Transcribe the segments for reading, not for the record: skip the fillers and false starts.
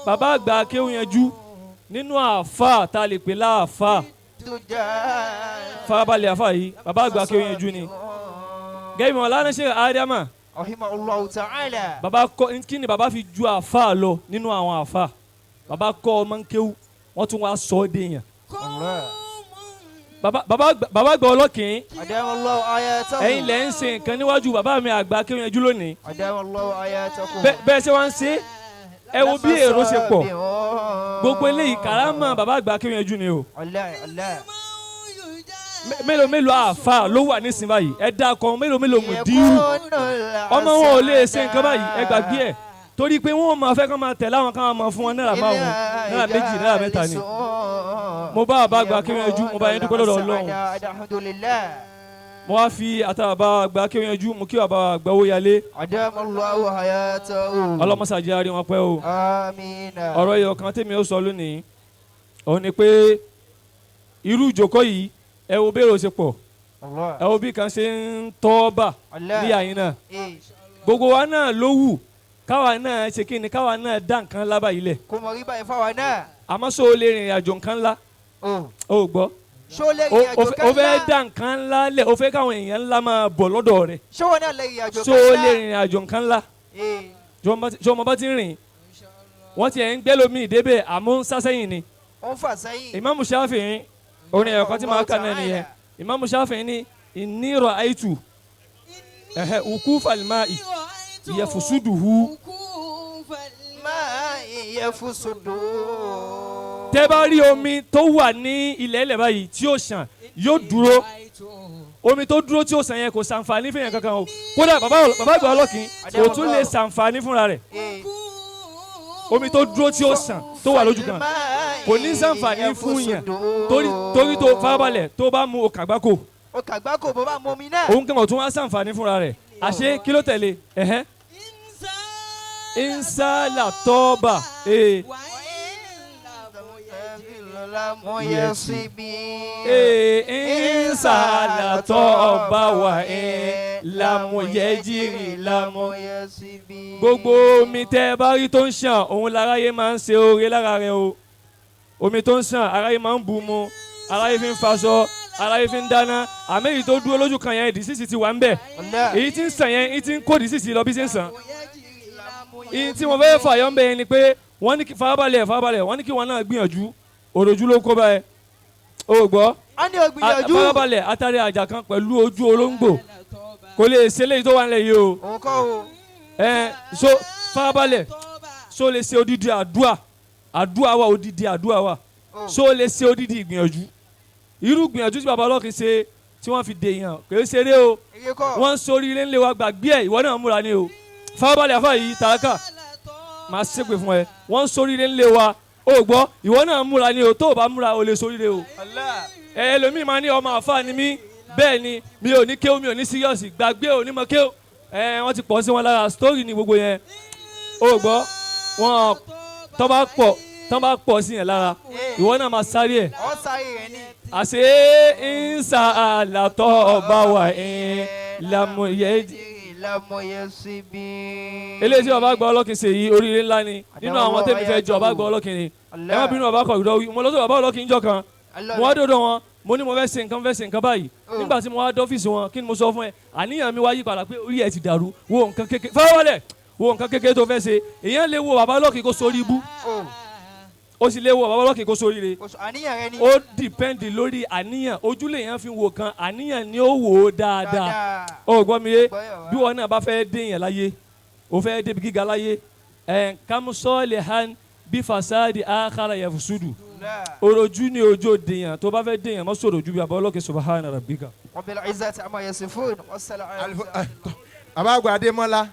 bàbá àgbà akéwù yanjú nínú àáfà tá a lè pè láàfà farabalẹ̀ àfà yìí bàbá àgbà akéwù yanjú ni gẹ́gẹ́ bí wọn lánàá ṣe àdámà rahimahullahu ta'ala. bàbá kọ́ kí ni bàbá fi ju àáfà lọ nínú àwọn àáfà bàbá kọ́ ọmọ nkéwù wọ́n tún wá sọ ọ́ déyàn bàbá àgbà ọlọ́kìn adamallahu ayatahu. ẹ̀yin lẹ́ ń ṣe nǹkan níwájú bàbá mi àgbà akéwù yanjú lónìí adamallahu ayatahu. bẹ́ẹ̀ ṣe wá ń ṣe ẹ wo bí èrò ṣe pọ̀ gbogbo eléyìí karama bàbá àgbà akéwì yanjú ni o mélòó mélòó àáfà ló wà nísìnyí báyìí ẹ dákọ mélòó mélòó mùdírù ọmọ wọn ò lè ṣe nǹkan báyìí ẹ gbàgbé ẹ torí pé wọn máa fẹ́ kán máa tẹ̀lé àwọn káwọn máa fún wọn náírà márùn náírà méjì náírà mẹ́ta ni mo bá bàbá àgbà akéwì yanjú mo bá yẹn dúpẹ́ lọ́dọ̀ Ọlọ́run mo wá fi àtàbà àgbà akéwì yanjú mo kí bàbá àgbà owó yálé adamallahu hayatahu. ọlọ́mọsàjì àárín wọn pẹ́ o amina. ọ̀rọ̀ yìí ọ̀kan tèmi ó sọ lónìí òun ni pé irú ìjókòó yìí ẹ wo bẹ́ẹ̀rẹ̀ ó ṣe pọ̀ ẹ wo bí kan ṣe ń tọ́ bà ní àyín náà gbogbo wa náà ló wù káwa náà ṣe kí ni káwa náà dá nǹkan ńlá báyìí lẹ̀ kò mọ̀ rí báyìí fáwa náà. àmọ́ sọ o lè rìnrìn àjò nǹkan ńlá o gbọ́ ṣó lè rìn àjò kan ńlá. o fẹ́ dá nǹkan ńlá lẹ̀ o fẹ́ káwọn èèyàn ńlá máa bọ̀ lọ́dọ̀ rẹ̀ ṣó wọn náà lè rìn àjò kan ńlá. sọ o lè rìnrìn àjò nǹkan ńlá jọ ọmọ bá ti ń rìn wọ́n ti ẹ̀ ń gbẹ́ lómi ìdébẹ̀ àmọ́ ń sásẹ́yìn ni ó ń fà sẹ́yìn. Ìmáàmù Ṣáfi'í orin ẹ̀kọ́ tí màá kà náà nìyẹn Ìmáàmù Ṣáfi'í ní inni ra'aytu ukufal ma'i yafusuduhu tẹ́ bá rí omi tó wà ní ilẹ̀ ilẹ̀ báyìí tí ó ṣàn yóò dúró omi tó dúró tí ó ṣàn yẹn kò ṣàǹfààní fún yẹn kankan o kódà bàbá àgbà ọlọ́kìn kò tún lè ṣàǹfààní fúnra rẹ̀ omi tó dúró tí ó ṣàn tó wà lójú kan kò ní ṣàǹfààní fún yẹn torí tó farabalẹ̀ tó bá mu òkàgbákò òkàgbákò bó bá mu omi náà. òun kan ò tún wá ṣàǹfààní fúnra rẹ̀ àṣé kí ló tẹ̀lé insala tọ́ba insala tọ́ba wà lámúyẹ́jìrì lámúyẹ́síbí. gbogbo omi tẹ́ ẹ bá rí tó ń ṣàn òun láráyé máa ń ṣe oore lára rẹ̀ o omi tó ń ṣàn aráyé máa ń bù mu aráyé fi ń faṣọ aráyé fi ń dáná àmì èyí tó dúró lójú kan yẹn ìdísísì ti wà ń bẹ̀ èyí tí ń sàn yẹn èyí tí ń kó ìdísísì lọ bí ṣe ń sàn èyí tí mo fẹ́ fàyọ́ ń bẹ̀ yẹn ni pé wọ́n ní farabalẹ̀ wọ́n ní kí wọ́n náà gbìyànjú òròjú ló kó báyẹn o gbọ́ farabalẹ̀ atari àjà kan pẹ̀lú ojú olóńgbò kò lè ṣe léyìí tó wà nílẹ̀ yìí o so farabalẹ̀ so lè ṣe odidi àdúrà wa odidi àdúrà wa so lè ṣe odidi ìgbìyànjú irú gbìyànjú tí baba ọlọ́kìn ṣe tí wọ́n fi dèèyàn kò é ṣeré o wọ́n ń sórí ilé ńlẹ̀ wa gbàgbé ẹ̀ ìwọ náà múra ni o farabalẹ̀ àfa yìí tààkà máa ṣépè fún ẹ wọ́n ń sórí ilé ńlẹ̀ wa o gbọ́ ìwọ náà múra ni o tó o bá múra o lè sórí ilé o ẹlòmíì máa ní ọmọ àfa ni mí bẹ́ẹ̀ ni mi ò ní kéwù mi ò ní síríọ̀sì gbàgbé ò ní mọ kéwù wọ́n ti pọ̀ sí wọn lára sítórì ni gbogbo yẹn o gbọ́ wọn tọ́ bá pọ̀ sí yẹn lára ìwọ náà máa sáré ẹ̀ àṣé ìsà àlàtọ̀ ọba wà lámúyẹ́síbí. eléyìí tí bàbá àgbà ọlọ́kìn ṣe yìí oríire ńlá ni nínú àwọn tẹ́mi fẹ́ jọ bàbá àgbà ọlọ́kìn ni ẹ má bínú bàbá kọ̀ ìdọ́ wí mo lọ́sọ̀ bàbá ọlọ́kìn jọ kan mo wá dọ́dọ̀ wọn mo ní mo fẹ́ ṣe nǹkan báyìí nígbà tí mo wá dọ́fíìsì wọn kí ni mo sọ fún ẹ àníyàn mi wá yí padà pé orí ẹ ti dàrú wo nǹkan kékeré fáwọlẹ̀ wo nǹkan kékeré tó fẹ́ ṣe èèyàn lè wo bàbá ọlọ́kìn kó sórí ibú ó sì lè wo bàbá ọlọ́kìn kó sórí re ó dìpẹ́ndì lórí àníyàn ojúlé yẹn fi wò kan àníyàn ni ó wò ó dáadáa ó gbọ́ mi yé bí wọn náà bá fẹ́ dé yẹn láyé ó fẹ́ débi gíga láyé kàmúsọ́ọ̀lì han bí fasadi àkàrà yẹ fùsùdù orojú ni ojú dèèyàn tó bá fẹ́ dèèyàn mọ́ sọ̀rọ̀ ojú bí bàbá ọlọ́kìn subhana rabbika. rabbil izzati amma yasifun wassalamu. àbágbà adémọ́lá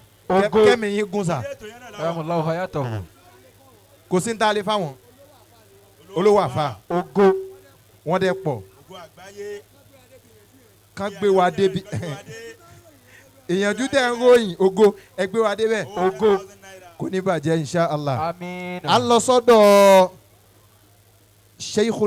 kẹ́mi yín gùn sà. Allahu hayatahu. kò sí ní ta lè fáwọn olówó àfa ògo wọn dẹ pọ̀ kán gbé wa débi ìyànjú tẹ ń ròyìn ògo ẹ gbé wa débẹ̀ ògo kò ní bàjẹ́ insha Allah. àmín. à ń lọ sọ́dọ̀ Sheikh